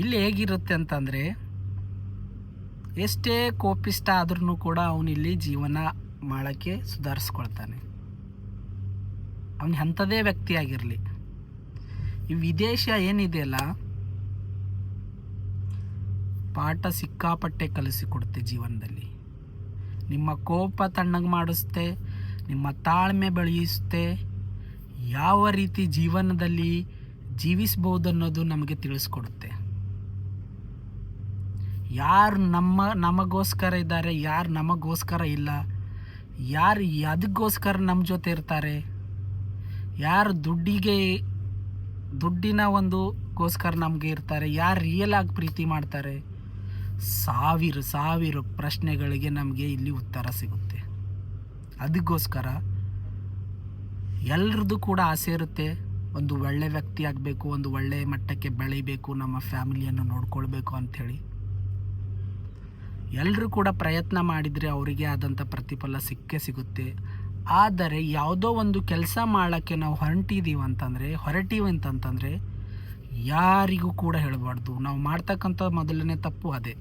ಇಲ್ಲಿ ಹೇಗಿರುತ್ತೆ ಅಂತಂದರೆ, ಎಷ್ಟೇ ಕೋಪಿಷ್ಟ ಆದ್ರೂ ಕೂಡ ಅವನಿಲ್ಲಿ ಜೀವನ ಮಾಡೋಕ್ಕೆ ಸುಧಾರಿಸ್ಕೊಳ್ತಾನೆ. ಅವನು ಅಂಥದೇ ವ್ಯಕ್ತಿಯಾಗಿರಲಿ. ಈ ವಿದೇಶ ಏನಿದೆಯಲ್ಲ, ಪಾಠ ಸಿಕ್ಕಾಪಟ್ಟೆ ಕಲಿಸಿಕೊಡುತ್ತೆ ಜೀವನದಲ್ಲಿ. ನಿಮ್ಮ ಕೋಪ ತಣ್ಣಗೆ ಮಾಡಿಸುತ್ತೆ, ನಿಮ್ಮ ತಾಳ್ಮೆ ಬೆಳೆಯಿಸುತ್ತೆ, ಯಾವ ರೀತಿ ಜೀವನದಲ್ಲಿ ಜೀವಿಸ್ಬೋದು ಅನ್ನೋದು ನಮಗೆ ತಿಳಿಸ್ಕೊಡುತ್ತೆ. ಯಾರು ನಮಗೋಸ್ಕರ ಇದ್ದಾರೆ, ಯಾರು ನಮಗೋಸ್ಕರ ಇಲ್ಲ, ಯಾರು ಅದಕ್ಕೋಸ್ಕರ ನಮ್ಮ ಜೊತೆ ಇರ್ತಾರೆ, ಯಾರು ದುಡ್ಡಿನ ಗೋಸ್ಕರ ನಮಗೆ ಇರ್ತಾರೆ, ಯಾರು ರಿಯಲ್ ಆಗಿ ಪ್ರೀತಿ ಮಾಡ್ತಾರೆ, ಸಾವಿರ ಪ್ರಶ್ನೆಗಳಿಗೆ ನಮಗೆ ಇಲ್ಲಿ ಉತ್ತರ ಸಿಗುತ್ತೆ. ಅದಕ್ಕೋಸ್ಕರ ಎಲ್ರದ್ದು ಕೂಡ ಆಸೆ ಇರುತ್ತೆ, ಒಂದು ಒಳ್ಳೆ ವ್ಯಕ್ತಿ ಆಗಬೇಕು, ಒಂದು ಒಳ್ಳೆಯ ಮಟ್ಟಕ್ಕೆ ಬೆಳಿಬೇಕು, ನಮ್ಮ ಫ್ಯಾಮಿಲಿಯನ್ನು ನೋಡ್ಕೊಳ್ಬೇಕು ಅಂಥೇಳಿ. ಎಲ್ಲರೂ ಕೂಡ ಪ್ರಯತ್ನ ಮಾಡಿದರೆ ಅವರಿಗೆ ಆದಂಥ ಪ್ರತಿಫಲ ಸಿಕ್ಕೇ ಸಿಗುತ್ತೆ. ಆದರೆ ಯಾವುದೋ ಒಂದು ಕೆಲಸ ಮಾಡೋಕ್ಕೆ ನಾವು ಹೊರಟೀವಿ ಅಂತಂತಂದರೆ ಯಾರಿಗೂ ಕೂಡ ಹೇಳಬಾರ್ದು. ನಾವು ಮಾಡ್ತಕ್ಕಂಥ ಮೊದಲನೇ ತಪ್ಪು ಅದೇ.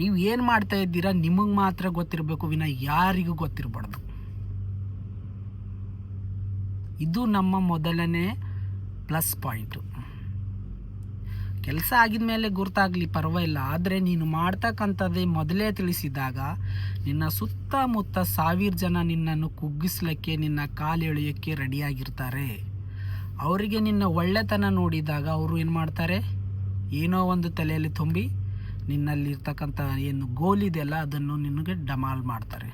ನೀವು ಏನು ಮಾಡ್ತಾ ಇದ್ದೀರಾ ನಿಮಗೆ ಮಾತ್ರ ಗೊತ್ತಿರಬೇಕು, ವಿನ ಯಾರಿಗೂ ಗೊತ್ತಿರಬಾರ್ದು. ಇದು ನಮ್ಮ ಮೊದಲನೇ ಪ್ಲಸ್ ಪಾಯಿಂಟು. ಕೆಲಸ ಆಗಿದ ಮೇಲೆ ಗುರ್ತಾಗಲಿ ಪರವಾಗಿಲ್ಲ, ಆದರೆ ನೀನು ಮಾಡ್ತಕ್ಕಂಥದ್ದೇ ಮೊದಲೇ ತಿಳಿಸಿದಾಗ ನಿನ್ನ ಸುತ್ತಮುತ್ತ 1000 ಜನ ನಿನ್ನನ್ನು ಕುಗ್ಗಿಸ್ಲಿಕ್ಕೆ, ನಿನ್ನ ಕಾಲು ಎಳೆಯೋಕ್ಕೆ ರೆಡಿಯಾಗಿರ್ತಾರೆ. ಅವರಿಗೆ ನಿನ್ನ ಒಳ್ಳೆತನ ನೋಡಿದಾಗ ಅವರು ಏನು ಮಾಡ್ತಾರೆ, ಏನೋ ಒಂದು ತಲೆಯಲ್ಲಿ ತುಂಬಿ ನಿನ್ನಲ್ಲಿರ್ತಕ್ಕಂಥ ಏನು ಗೋಲ್ ಇದೆಯಲ್ಲ ಅದನ್ನು ನಿನಗೆ ಡಮಾಲ್ ಮಾಡ್ತಾರೆ.